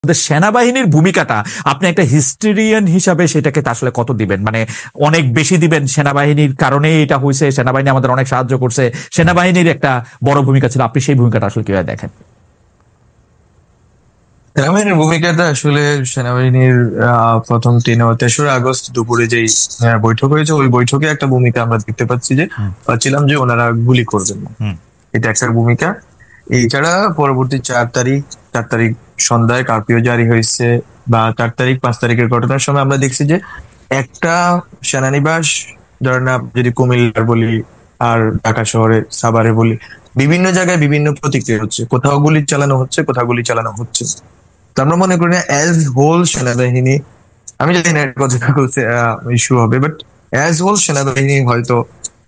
সেনাবাহিনীর ভূমিকাটা আপনি একটা হিস্টোরিয়ান হিসাবে সেটাকে আসলে কত দিবেন? মানে অনেক বেশি দিবেন সেনাবাহিনীর কারণে এটা হয়েছে, সেনাবাহিনী আমাদের অনেক সাহায্য করছে, সেনাবাহিনীর একটা বড় ভূমিকা ছিল, আপনি সেই ভূমিকাটা আসলে কিভাবে দেখেন? সেনাবাহিনীর ভূমিকাটা আসলে সেনাবাহিনীর প্রথম 3রা আগস্ট দুপুরে যেই বৈঠক হয়েছে, ওই বৈঠকে একটা ভূমিকা আমরা দেখতে পাচ্ছি যে পাচ্ছিলাম যে ওনারা গুলি করবেন না, এটা একটা ভূমিকা। এছাড়া পরবর্তী 4 তারিখ সন্ধ্যায় কারফিউ জারি হয়েছে, বা 4 তারিখ 5 তারিখের ঘটনার সময় আমরা দেখছি যে একটা সেনানিবাস, ধরেন যদি কুমিল্লার বলি আর ঢাকা শহরে সাভারে বলি, বিভিন্ন জায়গায় বিভিন্ন প্রতিক্রিয়া হচ্ছে, কোথাও গুলি চালানো হচ্ছে, কোথাও গুলি চালানো হচ্ছে। তো আমরা মনে করি না অ্যাজ হোল সেনাবাহিনী, আমি জানি না কতটুকু ইস্যু হবে, বাট অ্যাজ হোল সেনাবাহিনী হয়তো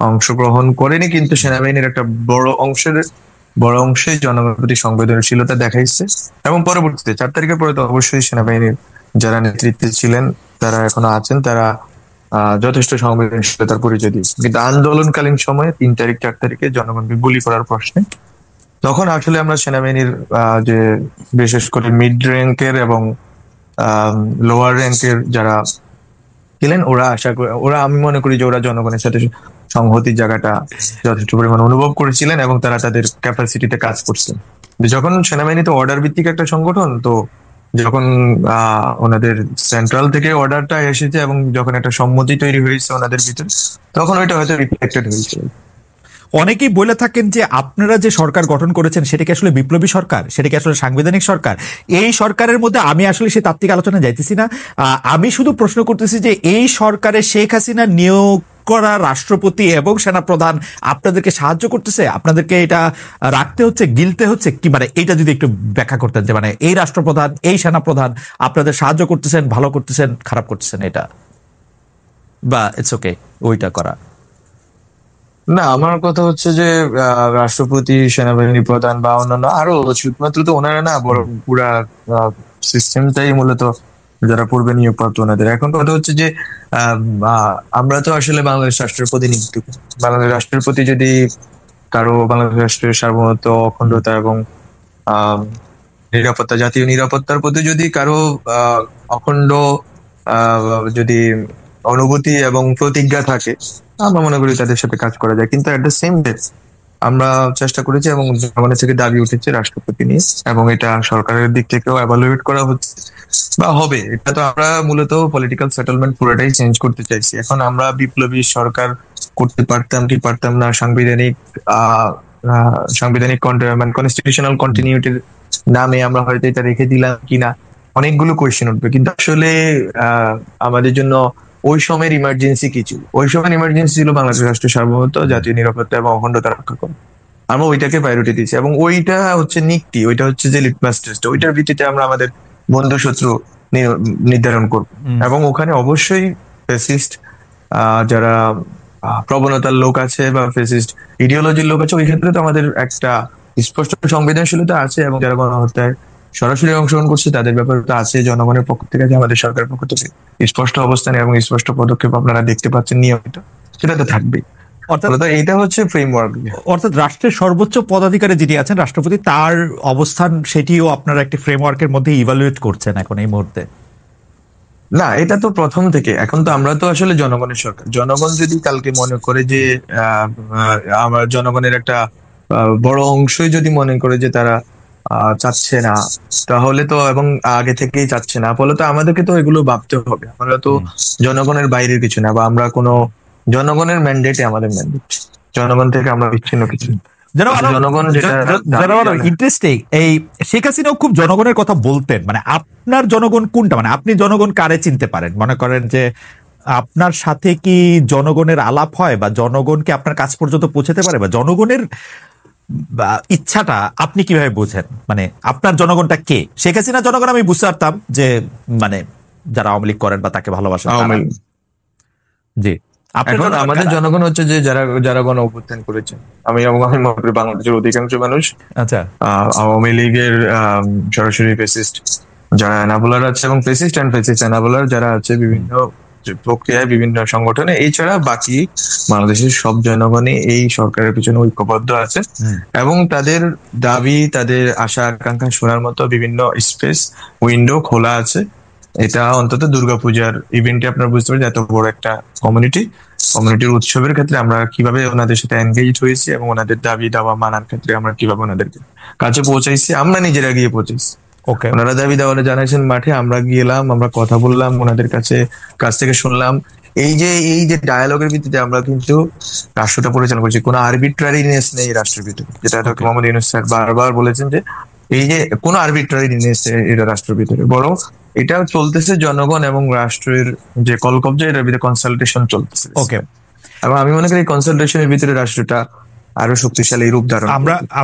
অংশগ্রহণ করেনি, কিন্তু সেনাবাহিনীর একটা বড় অংশে জনগণের প্রতি সংবেদনশীলতা দেখাইছে। এবং পরবর্তীতে 4 তারিখের পরে তো অবশ্যই সেনাবাহিনীর যারা নেতৃত্বে ছিলেন, তারা এখনো আছেন, তারা যথেষ্ট সংবেদনশীলতার পরিচয় দিয়েছে। কিন্তু আন্দোলনকালীন সময়ে 3 তারিখ 4 তারিখে জনগণকে গুলি করার প্রশ্নে তখন আসলে আমরা সেনাবাহিনীর যে বিশেষ করে মিড র্যাঙ্কের এবং লোয়ার র্যাঙ্কের যারা ছিলেন, ওরা আমি মনে করি যে ওরা জনগণের সাথে সংহতির জায়গাটা যথেষ্ট পরিমাণ অনুভব করেছিলেন এবং তারা তাদের ক্যাপাসিটিতে কাজ করছেন। যখন সেনাবাহিনী তো অর্ডার ভিত্তিক একটা সংগঠন, তো যখন ওনাদের সেন্ট্রাল থেকে অর্ডারটা এসেছে এবং যখন একটা সম্মতি তৈরি হয়েছে ওনাদের ভিতরে, তখন ওইটা হয়তো রিফ্লেক্টেড হয়েছে। অনেকেই বলে থাকেন যে আপনারা যে সরকার গঠন করেছেন সেটা কি আসলে বিপ্লবী সরকার, সেটা কি আসলে সাংবিধানিক সরকার? এই সরকারের মধ্যে আমি আসলে সে তাত্ত্বিক আলোচনা যাইতেছি না, আমি শুধু প্রশ্ন করতেছি যে এই সরকারে শেখ হাসিনা নিয়োগ করা রাষ্ট্রপতি এবং সেনাপ্রধান আপনাদেরকে সাহায্য করতেছে, আপনাদেরকে এটা রাখতে হচ্ছে, গিলতে হচ্ছে কি? মানে এইটা যদি একটু ব্যাখ্যা করতেন যে মানে এই রাষ্ট্রপ্রধান এই সেনাপ্রধান আপনাদের সাহায্য করতেছেন, ভালো করতেছেন, খারাপ করতেছেন, এটা বা ইটস ওকে ওইটা করা। না, আমার কথা হচ্ছে যে রাষ্ট্রপতি, সেনাবাহিনী প্রধান বা অন্যান্য আরো শুধুমাত্র তো ওনারা না, বরং পুরা সিস্টেমটাই মূলত যারা পূর্বে নিয়োগপ্রাপ্ত ওনাদের। এখন কথা হচ্ছে যে আমরা তো আসলে বাংলাদেশ রাষ্ট্রের প্রতিনিধিত্ব করি। বাংলাদেশ রাষ্ট্রের প্রতি যদি কারো, বাংলাদেশ রাষ্ট্রের সার্বভৌমত্ব, অখণ্ডতা এবং নিরাপত্তা, জাতীয় নিরাপত্তার প্রতি যদি কারো অখণ্ড যদি অনুভূতি এবং প্রতিজ্ঞা থাকে, আমরা মনে করি তাদের সাথে কাজ করা যায়। কিন্তু এট দ্য সেম ডে আমরা চেষ্টা করেছি এবং জনগণের থেকে দাবি উঠেছে রাষ্ট্রপতি নিয়ে, এবং এটা সরকারের দিক থেকেও এভালুয়েট করা হচ্ছে বা হবে। এটা তো আমরা মূলত পলিটিক্যাল সেটেলমেন্ট পুরোটাই চেঞ্জ করতে চাইছি। এখন আমরা বিপ্লবী সরকার করতে পারতাম কি পারতাম না, সাংবিধানিক মানে কনস্টিটিউশনাল কন্টিনিউটির নামে আমরা হয়তো এটা রেখে দিলাম কিনা, অনেকগুলো কোয়েশ্চেন উঠবে। কিন্তু আসলে আমাদের জন্য ওই সময়ের ইমার্জেন্সি কি ছিল? ওই সময়ের ইমার্জেন্সি ছিল বাংলাদেশ রাষ্ট্রের সার্বভৌমত্ব, জাতীয় নিরাপত্তা এবং অখণ্ডতা রক্ষা করা। আমরা ওইটাকে প্রায়োরিটি দিচ্ছি, এবং ওইটা হচ্ছে নিকটি, ওইটা হচ্ছে যে লিটমাস টেস্ট। ওইটার ভিত্তিতে আমরা আমাদের বন্ধু শত্রু নির্ধারণ করব। এবং ওখানে অবশ্যই ফেসিস্ট যারা প্রবণতার লোক আছে বা ফেসিস্ট ইডিওলজির লোক আছে, ওই ক্ষেত্রে তো আমাদের একটা স্পষ্ট সংবেদনশীলতা আছে, এবং যারা গণহত্যায় সরাসরি অংশগ্রহণ করছে তাদের ব্যাপারে তো আছে। জনগণের পক্ষ থেকে যে আমাদের সরকারের পক্ষ থেকে স্পষ্ট অবস্থান এবং স্পষ্ট পদক্ষেপ আপনারা দেখতে পাচ্ছেন নিয়মিত, সেটা তো থাকবেই। এটা হচ্ছে ফ্রেমওয়ার্ক। অর্থাৎ রাষ্ট্রের সর্বোচ্চ পদাধিকারী যিনি আছেন রাষ্ট্রপতি, তার অবস্থান সেটিও আপনারা একটি ফ্রেমওয়ার্কের মধ্যে ইভালুয়েট করছেন এখন এই মুহূর্তে? না, এটা তো প্রথম থেকে। এখন তো আমরা তো আসলে জনগণের সরকার। জনগণ যদি কালকে মনে করে যে আমার জনগণের একটা বড় অংশই যদি মনে করে যে তারা চাচ্ছে না, তাহলে তো, এবং আগে থেকেই চাচ্ছে না, ফলে তো আমাদেরকে তো এগুলো ভাবতে হবে। আমরা তো জনগণের বাইরের কিছু না, বা আমরা কোনো জনগণের ম্যান্ডেটে আমাদের ম্যান্ডেট, জনগণ থেকে আমরা বিচ্ছিন্ন কিছু। জনগণ যেটা ইন্টারেস্টিং, এই শেখ হাসিনাও খুব জনগণের কথা বলতেন। মানে আপনার জনগণ কোনটা? মানে আপনি জনগণ কারে চিনতে পারেন? মনে করেন যে আপনার সাথে কি জনগণের আলাপ হয়, বা জনগণকে আপনার কাছ পর্যন্ত পৌঁছাতে পারে, বা জনগণের ইচ্ছাটা আপনি কিভাবে বোঝেন? মানে আপনার জনগণটা কে? শেখ হাসিনা জনগণ আমি বুঝতে পারতাম যে মানে যারা আওয়ামী লীগ করেন বা তাকে ভালোবাসেন। জি, এখন আমাদের জনগণ হচ্ছে যে যারা গণ অভ্যুত্থান করেছেন। আমি মনে করি বাংলাদেশের অধিকাংশ মানুষ আওয়ামী লীগের সরাসরি ফেসিস্ট যারা এনাবলার আছে, এবং ফেসিস্ট এন্ড ফেসিস্ট এনাবলার যারা আছে, বিভিন্ন যে প্রক্রিয়ায় বিভিন্ন সংগঠনে, এছাড়া বাকি বাংলাদেশের সব জনগণই এই সরকারের পিছনে ঐক্যবদ্ধ আছে এবং তাদের দাবি, তাদের আশা আকাঙ্ক্ষা শোনার মতো বিভিন্ন স্পেস উইন্ডো খোলা আছে। এটা অন্তত দুর্গাপূজার ইভেন্টে আপনারা বুঝতে পারেন এত বড় একটা কমিউনিটির উৎসবের ক্ষেত্রে আমরা কিভাবে ওনাদের সাথে এনগেজ হয়েছি এবং ওনাদের দাবি দাওয়া মানার ক্ষেত্রে আমরা কিভাবে ওনাদের কাছে পৌঁছাইছি, আমরা নিজেরা গিয়ে পৌঁছাইছি। ওকে, ওনারা দাবি দাওয়া জানাইছেন মাঠে, আমরা গেলাম, আমরা কথা বললাম, ওনাদের কাছ থেকে শুনলাম। এই যে ডায়ালগের ভিত্তিতে আমরা কিন্তু রাষ্ট্রটা পরিচালনা করছি, কোনো আরবিট্রারিনেস নেই রাষ্ট্রের ভিতরে, যেটা ডক্টর মোহাম্মদ ইউনূস স্যার বারবার বলেছেন যে এই যে কোনো আরবিট্রারিনেস এটা রাষ্ট্রের ভিতরে, বরং এটা চলতেছে জনগণ এবং রাষ্ট্রের যে কলকব্জা, এটার ভিতরে কনসালটেশন চলতেছে। ওকে, এবং আমি মনে করি এই কনসালটেশনের ভিতরে রাষ্ট্রটা আরো শক্তিশালী রূপ ধারণ আমরা করবে।